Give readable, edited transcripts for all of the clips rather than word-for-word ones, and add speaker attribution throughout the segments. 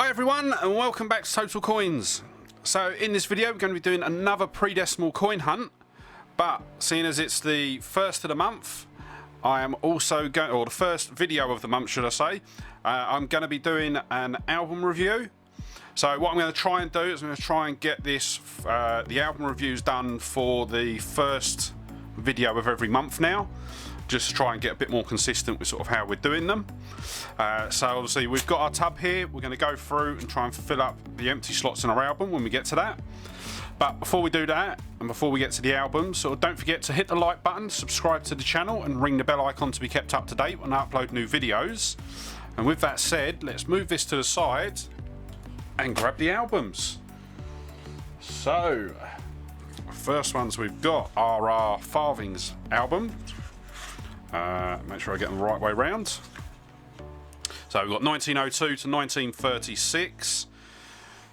Speaker 1: Hi everyone and welcome back to Total Coins. So in this video we're going to be doing another pre-decimal coin hunt, but seeing as it's the first of the month, I am also going, or the first video of the month should I say, I'm going to be doing an album review. So what I'm going to try and do is I'm going to try and get this, the album reviews done for the first video of every month now. Just to try and get a bit more consistent with sort of how we're doing them. So obviously we've got our tub here. We're going to go through and try and fill up the empty slots in our album when we get to that. But before we do that and before we get to the album, so don't forget to hit the like button, subscribe to the channel and ring the bell icon to be kept up to date when I upload new videos. And with that said, let's move this to the side and grab the albums. So the first ones we've got are our Farthings album. Make sure I get them the right way round. So we've got 1902 to 1936.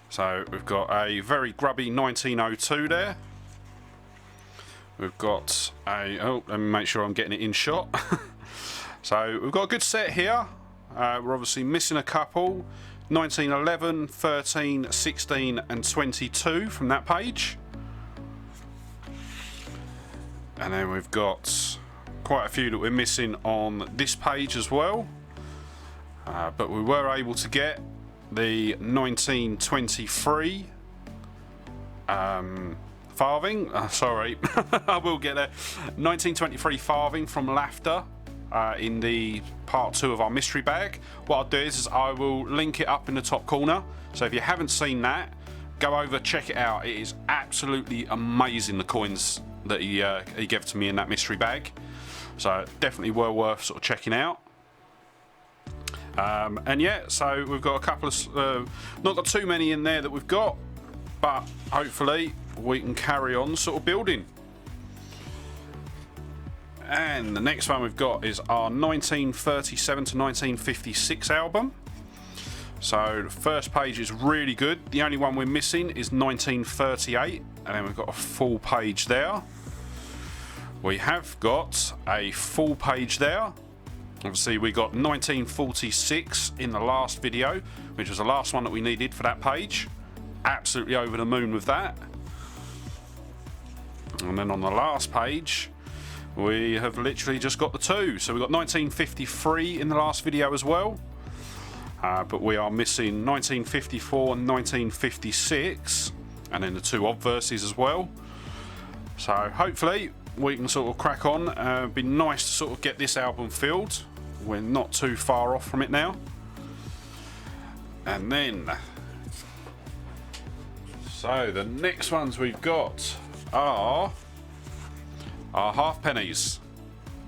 Speaker 1: So we've got a very grubby 1902 there. We've got a, oh, let me make sure I'm getting it in shot. So we've got a good set here. We're obviously missing a couple. 1911, 13, 16 and 22 from that page. And then we've got quite a few that we're missing on this page as well, but we were able to get the 1923 farthing, sorry I will get a 1923 farthing from Laughter in the part 2 of our mystery bag. What I'll do is I will link it up in the top corner, so if you haven't seen that, go over, check it out. It is absolutely amazing, the coins that he gave to me in that mystery bag. So definitely well worth sort of checking out. And yeah, so we've got a couple of, not got too many in there that we've got, but hopefully we can carry on sort of building. And the next one we've got is our 1937 to 1956 album. So the first page is really good. The only one we're missing is 1938, and then we've got a full page there. We have got a full page there. Obviously we got 1946 in the last video, which was the last one that we needed for that page. Absolutely over the moon with that. And then on the last page we have literally just got the two. So we've got 1953 in the last video as well, but we are missing 1954 and 1956, and then the two obverses as well. So hopefully we can sort of crack on. It'd be nice to sort of get this album filled. We're not too far off from it now. And then, so the next ones we've got are our half pennies.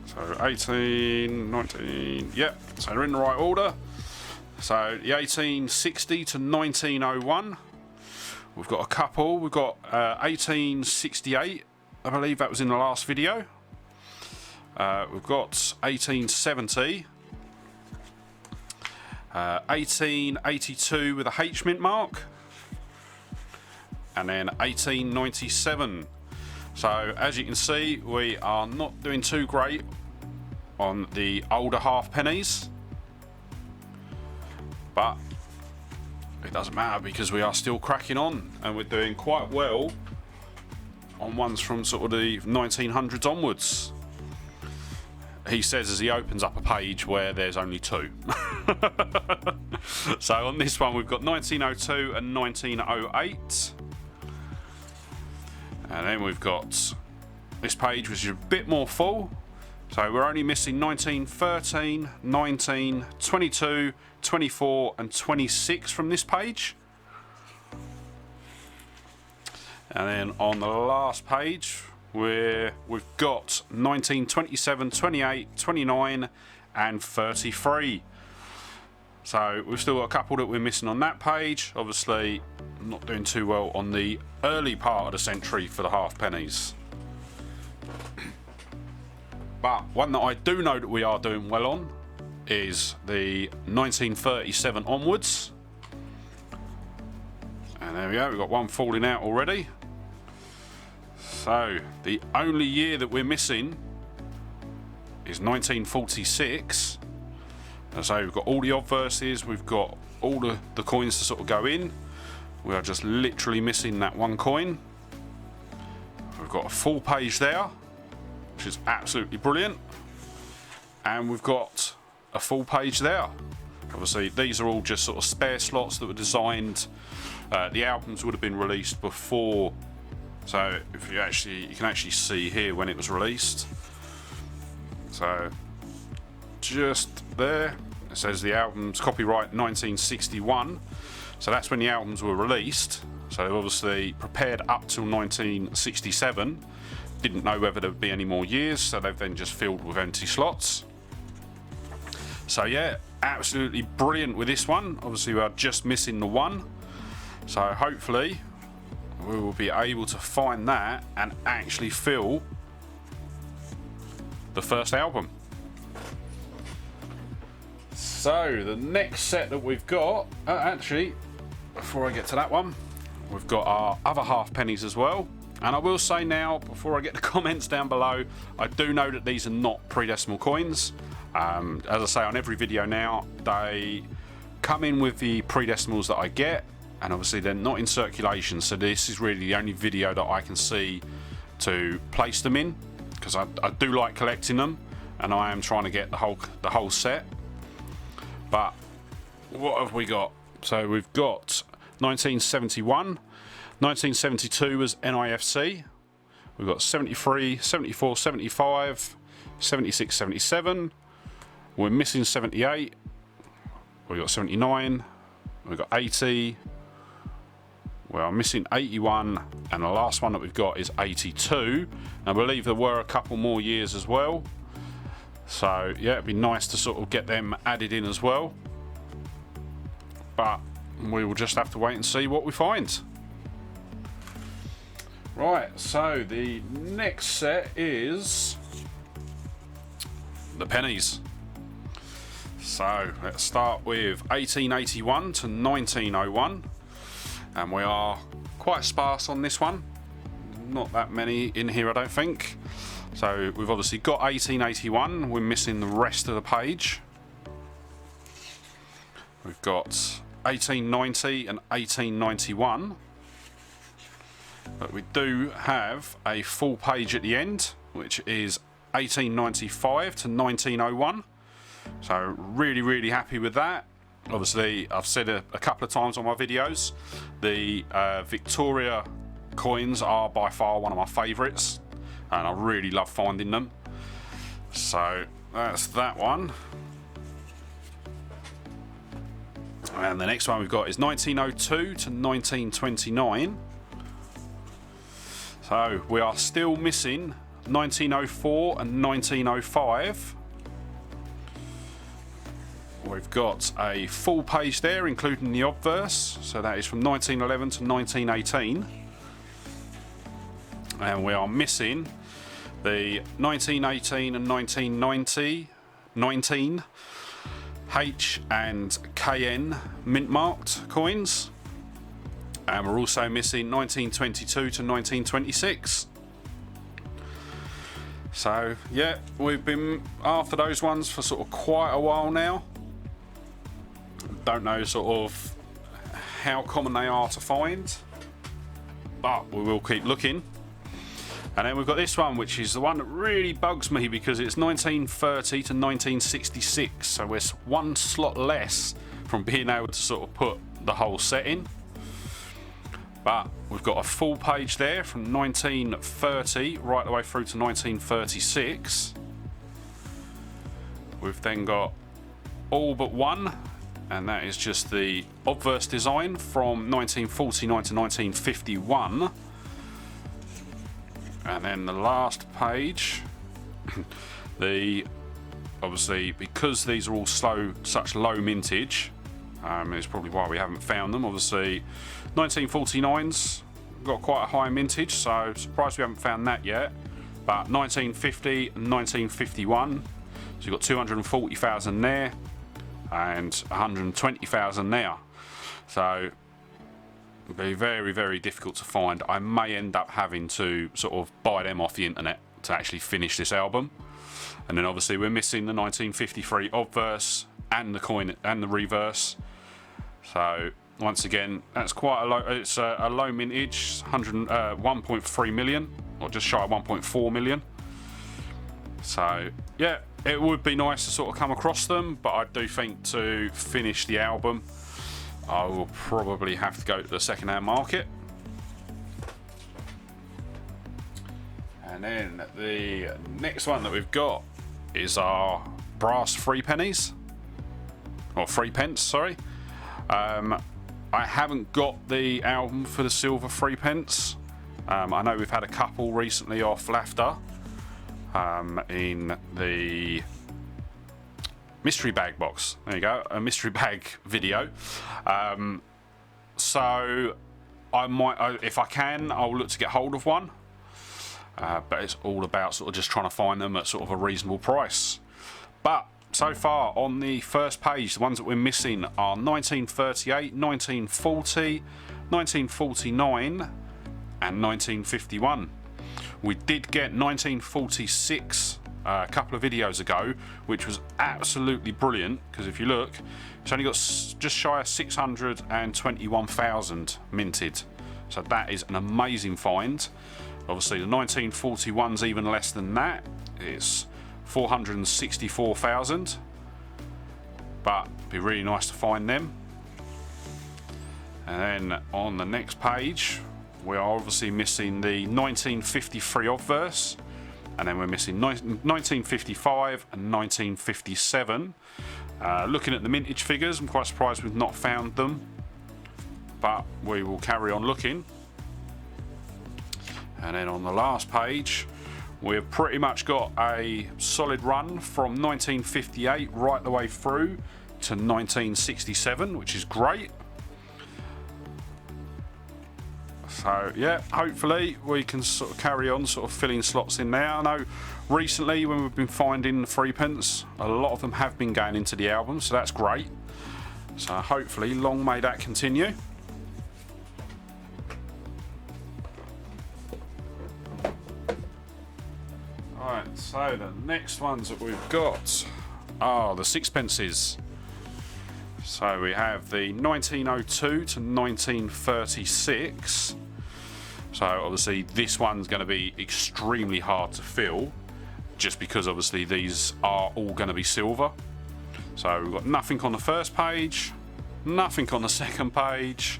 Speaker 1: So 18, 19, yep, so they're in the right order. So the 1860 to 1901. We've got a couple. We've got 1868. I believe that was in the last video. We've got 1870, 1882 with a H mint mark, and then 1897. So as you can see, we are not doing too great on the older half pennies, but it doesn't matter because we are still cracking on and we're doing quite well on ones from sort of the 1900s onwards. He says as he opens up a page where there's only two. So on this one we've got 1902 and 1908, and then we've got this page which is a bit more full, so we're only missing 1913, 19, 22, 24 and 26 from this page. And then on the last page we've got 19, 27, 28, 29 and 33. So we've still got a couple that we're missing on that page. Obviously not doing too well on the early part of the century for the half pennies. But one that I do know that we are doing well on is the 1937 onwards. And there we go, we've got one falling out already. So the only year that we're missing is 1946. And so we've got all the obverses, we've got all the coins to sort of go in. We are just literally missing that one coin. We've got a full page there, which is absolutely brilliant. And we've got a full page there. Obviously, these are all just sort of spare slots that were designed. The albums would have been released before. So if you can actually see here when it was released. So just there, it says the album's copyright 1961. So that's when the albums were released. So they've obviously prepared up till 1967. Didn't know whether there'd be any more years, so they've then just filled with empty slots. So yeah, absolutely brilliant with this one. Obviously we are just missing the one. So hopefully we will be able to find that and actually fill the first album. So the next set that we've got, actually, before I get to that one, we've got our other half pennies as well. And I will say now, before I get the comments down below, I do know that these are not pre-decimal coins. As I say on every video now, they come in with the pre-decimals that I get, and obviously they're not in circulation, so this is really the only video that I can see to place them in, because I do like collecting them, and I am trying to get the whole set. But what have we got? So we've got 1971, 1972 was NIFC, we've got 73, 74, 75, 76, 77, we're missing 78, we've got 79, we've got 80, we are missing 81, and the last one that we've got is 82. I believe there were a couple more years as well, so yeah, it'd be nice to sort of get them added in as well, but we will just have to wait and see what we find. Right, so the next set is the pennies. So let's start with 1881 to 1901, and we are quite sparse on this one, not that many in here I don't think. So we've obviously got 1881, we're missing the rest of the page. We've got 1890 and 1891, but we do have a full page at the end, which is 1895 to 1901. So really happy with that. Obviously I've said a couple of times on my videos, the Victoria coins are by far one of my favourites, and I really love finding them. So that's that one. And the next one we've got is 1902 to 1929. So we are still missing 1904 and 1905. We've got a full page there, including the obverse, so that is from 1911 to 1918. And we are missing the 1918 and 1990, 19 H and KN mint marked coins. And we're also missing 1922 to 1926. So yeah, we've been after those ones for sort of quite a while now. Don't know sort of how common they are to find, but we will keep looking. And then we've got this one, which is the one that really bugs me because it's 1930 to 1966, so we're one slot less from being able to sort of put the whole set in. But we've got a full page there from 1930 right the way through to 1936. We've then got all but one, and that is just the obverse design from 1949 to 1951. And then the last page, obviously because these are all such low mintage, it's probably why we haven't found them. Obviously 1949's got quite a high mintage, so surprised we haven't found that yet. But 1950 and 1951, so you've got 240,000 there and 120,000 there. So it'll be very difficult to find. I may end up having to sort of buy them off the internet to actually finish this album. And then obviously we're missing the 1953 obverse and the coin and the reverse. So once again, that's quite a low. It's a low mintage, 1.3 million, or just shy of 1.4 million. So yeah, it would be nice to sort of come across them, but I do think to finish the album, I will probably have to go to the second-hand market. And then the next one that we've got is our brass 3 pennies, or 3 pence, sorry. I haven't got the album for the silver 3 pence. I know we've had a couple recently off Laughter in the mystery bag box. There you go, a mystery bag video. So I might, if I can, I'll look to get hold of one. But it's all about sort of just trying to find them at sort of a reasonable price. But so far on the first page, the ones that we're missing are 1938, 1940, 1949 and 1951. We did get 1946 a couple of videos ago, which was absolutely brilliant, because if you look, it's only got just shy of 621,000 minted. So that is an amazing find. Obviously the 1941's even less than that. It's 464,000, but it'd be really nice to find them. And then on the next page, we are obviously missing the 1953 obverse, and then we're missing 1955 and 1957. Looking at the mintage figures, I'm quite surprised we've not found them, but we will carry on looking. And then on the last page, we've pretty much got a solid run from 1958 right the way through to 1967, which is great. So yeah, hopefully we can sort of carry on sort of filling slots in there. I know recently when we've been finding the 3 pence, a lot of them have been going into the album, so that's great. So hopefully long may that continue. Alright, so the next ones that we've got are the 6pences. So we have the 1902 to 1936. So obviously this one's going to be extremely hard to fill, just because obviously these are all going to be silver. So we've got nothing on the first page, nothing on the second page,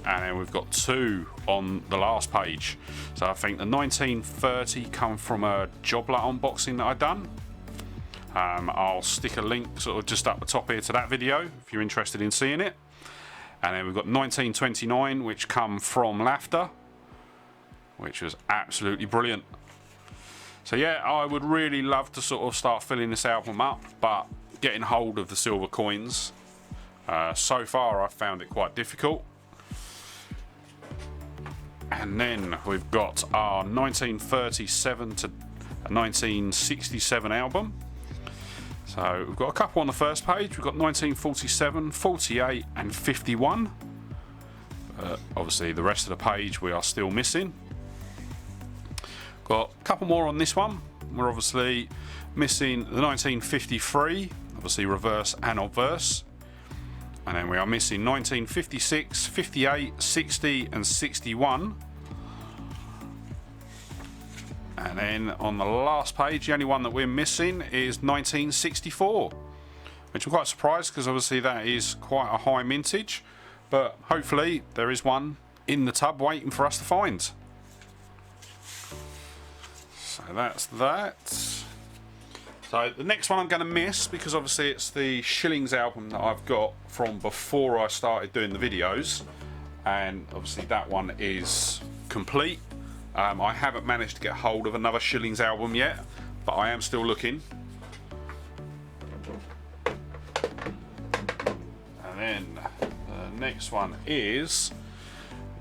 Speaker 1: and then we've got 2 on the last page. So I think the 1930 come from a job lot unboxing that I done. I'll stick a link sort of just up the top here to that video if you're interested in seeing it. And then we've got 1929, which come from Laughter, which was absolutely brilliant. So yeah, I would really love to sort of start filling this album up, but getting hold of the silver coins, so far I've found it quite difficult. And then we've got our 1937 to 1967 album. So we've got a couple on the first page. We've got 1947, 48 and 51. Obviously the rest of the page we are still missing. Got a couple more on this one. We're obviously missing the 1953, obviously reverse and obverse. And then we are missing 1956, 58, 60 and 61. And then on the last page, the only one that we're missing is 1964, which I'm quite surprised, because obviously that is quite a high mintage, but hopefully there is one in the tub waiting for us to find. So that's that. So the next one I'm going to miss, because obviously it's the Shillings album that I've got from before I started doing the videos, and obviously that one is complete. I haven't managed to get hold of another Shillings album yet, but I am still looking. And then the next one is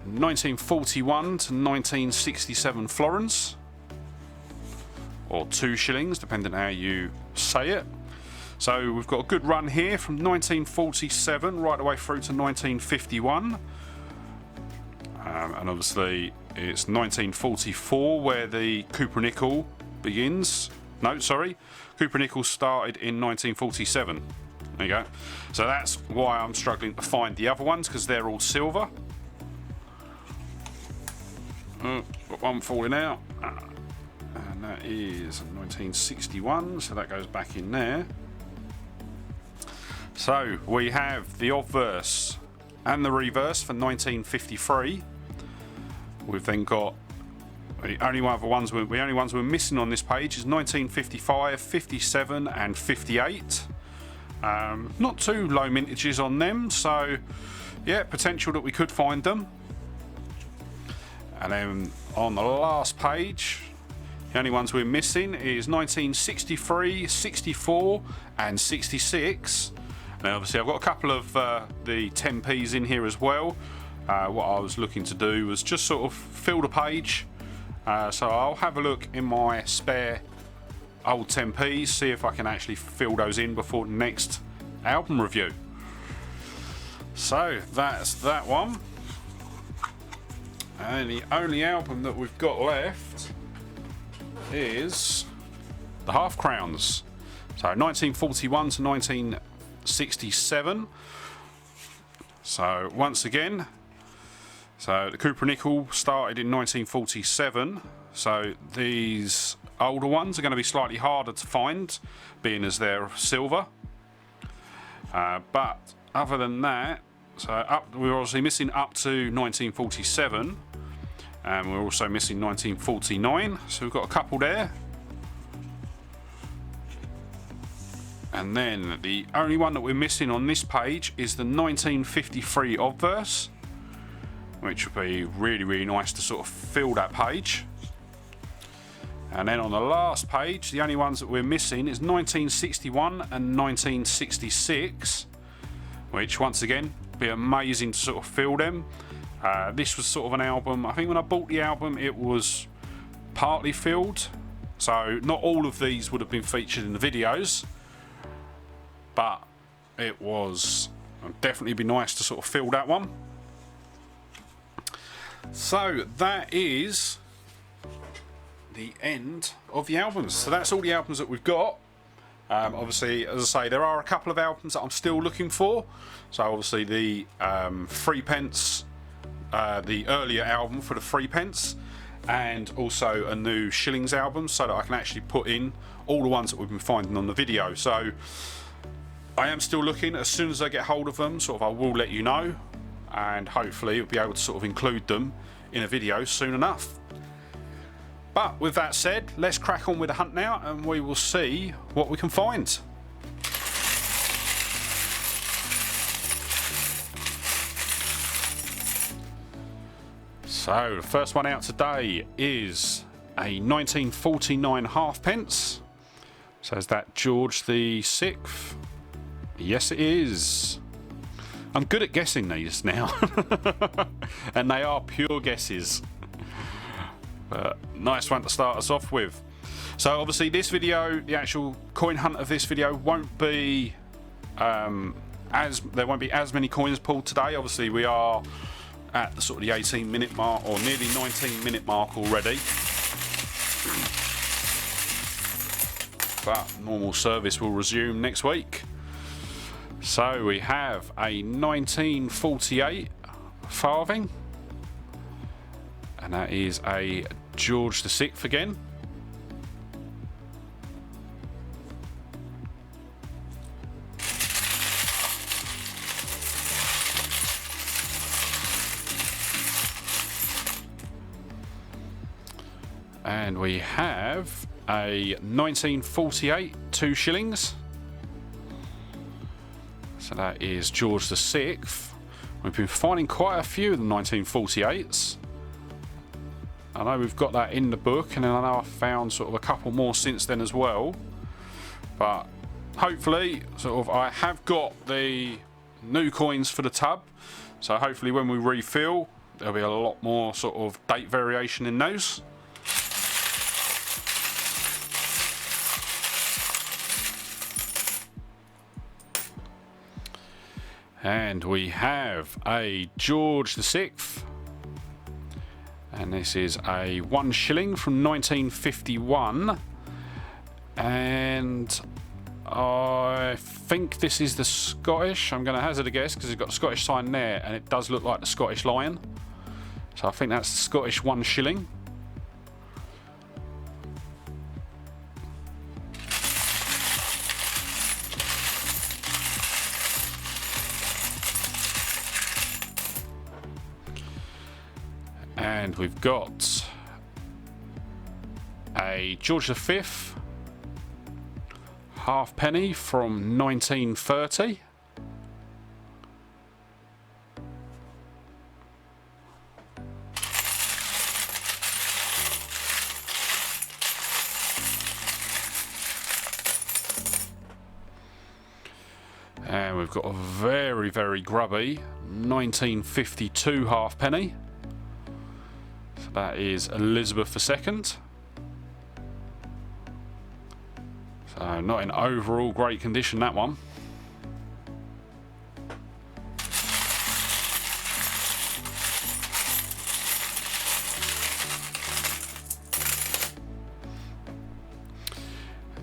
Speaker 1: 1941 to 1967 florins, or 2 shillings, depending on how you say it. So we've got a good run here from 1947 right the way through to 1951. And obviously it's 1944 where the Cooper Nickel begins. No, sorry, Cooper Nickel started in 1947. There you go. So that's why I'm struggling to find the other ones, because they're all silver. Oh, got one falling out. And that is 1961, so that goes back in there. So we have the obverse and the reverse for 1953. We've then got the only ones we're missing on this page is 1955, 57, and 58. Not too low mintages on them, so yeah, potential that we could find them. And then on the last page, the only ones we're missing is 1963, 64, and 66. And obviously I've got a couple of the 10p's in here as well. What I was looking to do was just sort of fill the page. So I'll have a look in my spare old 10p's, see if I can actually fill those in before the next album review. So that's that one. And the only album that we've got left is the Half Crowns. So 1941 to 1967. So once again, so the Cooper Nickel started in 1947. So these older ones are going to be slightly harder to find, being as they're silver. But other than that, so we're obviously missing up to 1947. And we're also missing 1949, so we've got a couple there. And then the only one that we're missing on this page is the 1953 obverse, which would be really, really nice to sort of fill that page. And then on the last page, the only ones that we're missing is 1961 and 1966, which once again, be amazing to sort of fill them. This was sort of an album, I think when I bought the album it was partly filled, so not all of these would have been featured in the videos, but it was definitely be nice to sort of fill that one. So that is the end of the albums. So that's all the albums that we've got. Obviously, as I say, there are a couple of albums that I'm still looking for. So obviously the 3p, the earlier album for the 3p, and also a new shillings album, so that I can actually put in all the ones that we've been finding on the video. So I am still looking. As soon as I get hold of them, sort of I will let you know, and hopefully we'll be able to sort of include them in a video soon enough. But with that said, let's crack on with the hunt now, and we will see what we can find. So the first one out today is a 1949 halfpence. So is that George the VI? Yes, it is. I'm good at guessing these now. And they are pure guesses. But nice one to start us off with. So obviously this video, the actual coin hunt of this video won't be there won't be as many coins pulled today. Obviously we are at the sort of the 18-minute mark, or nearly 19-minute mark already. But normal service will resume next week. So we have a 1948 farthing, and that is a George the VI again. And we have a 1948 2 shillings. So that is George the VI. We've been finding quite a few of the 1948s. I know we've got that in the book, and then I know I've found sort of a couple more since then as well. But hopefully, sort of, I have got the new coins for the tub. So hopefully when we refill, there'll be a lot more sort of date variation in those. And we have a George the VI, and this is a 1 shilling from 1951, and I think this is the Scottish. I'm going to hazard a guess because it's got the Scottish sign there, and it does look like the Scottish Lion. So I think that's the Scottish 1 shilling. And we've got a George V halfpenny from 1930. And we've got a very, very grubby 1952 halfpenny. So that is Elizabeth II. So not in overall great condition, that one.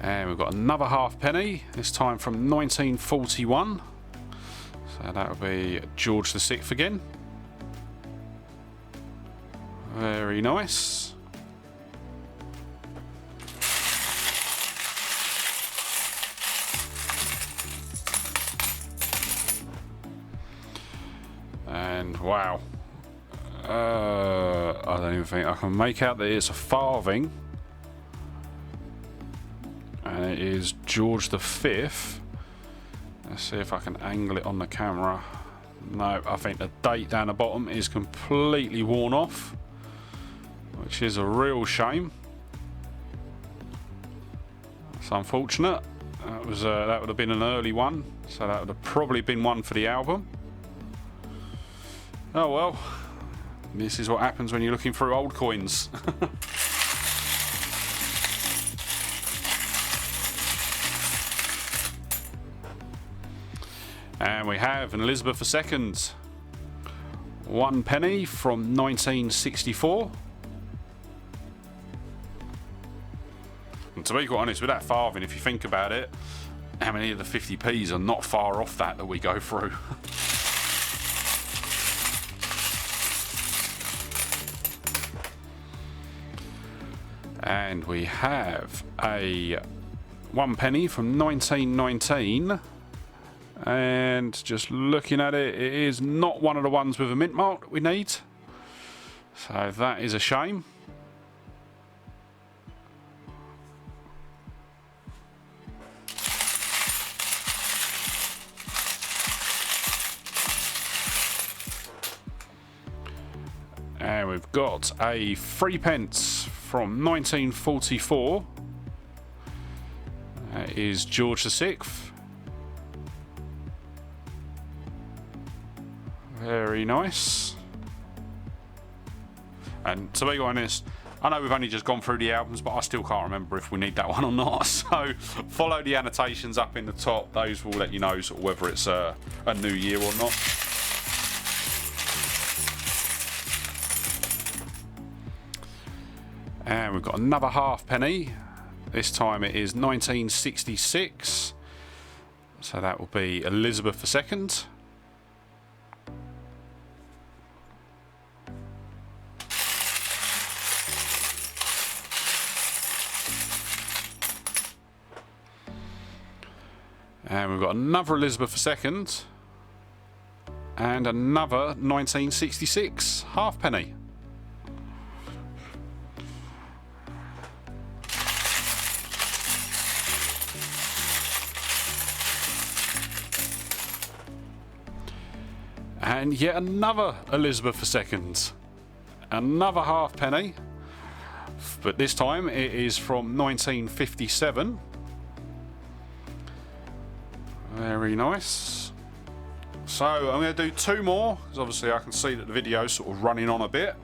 Speaker 1: And we've got another halfpenny, this time from 1941. So that will be George VI again. Very nice. And wow. I don't even think I can make out that it's a farthing. And it is George V. Let's see if I can angle it on the camera. No, I think the date down the bottom is completely worn off, which is a real shame. It's unfortunate. That would have been an early one, so that would have probably been one for the album. Oh well, this is what happens when you're looking through old coins. And we have an Elizabeth II 1 penny from 1964. And to be quite honest, with that farthing, if you think about it, how many of the 50p's are not far off that we go through? And we have a 1 penny from 1919. And just looking at it, it is not one of the ones with a mint mark that we need. So that is a shame. And we've got a 3p from 1944. That is George VI. Very nice. And to be honest, I know we've only just gone through the albums, but I still can't remember if we need that one or not. So follow the annotations up in the top. Those will let you know sort of whether it's a new year or not. And we've got another halfpenny. This time it is 1966. So that will be Elizabeth II. And we've got another Elizabeth II and another 1966 halfpenny. And yet another Elizabeth II. Another halfpenny, but this time it is from 1957. Very nice. So I'm going to do 2 more, because obviously I can see that the video is sort of running on a bit.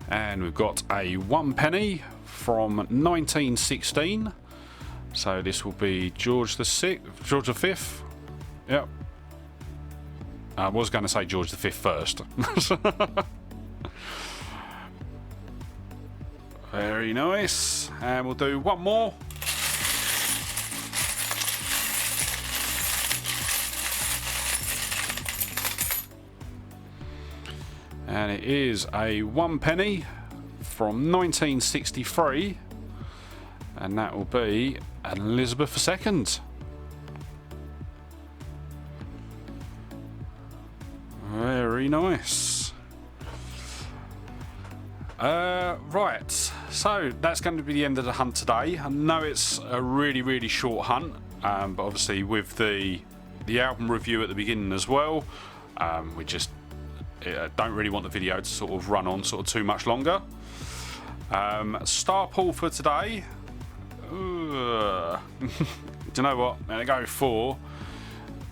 Speaker 1: And we've got a 1 penny from 1916. So this will be George V. Yep. I was going to say George V first. Very nice. And we'll do one more. And it is a 1 penny from 1963. And that will be an Elizabeth II. Very nice. Right, so that's going to be the end of the hunt today. I know it's a really short hunt, but obviously with the album review at the beginning as well, we just don't really want the video to sort of run on sort of too much longer. Star pull for today. Do you know what? I'm going to go for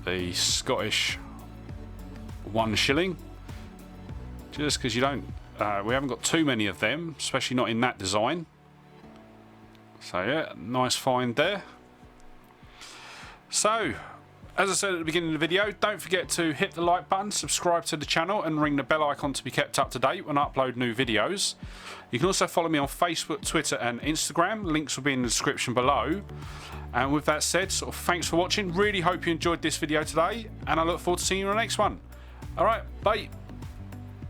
Speaker 1: the Scottish 1 shilling, just because you don't. We haven't got too many of them, especially not in that design. So yeah, nice find there. So, as I said at the beginning of the video, don't forget to hit the like button, subscribe to the channel and ring the bell icon to be kept up to date when I upload new videos. You can also follow me on Facebook, Twitter and Instagram. Links will be in the description below. And with that said, sort of thanks for watching. Really hope you enjoyed this video today, and I look forward to seeing you in the next one. Alright, bye.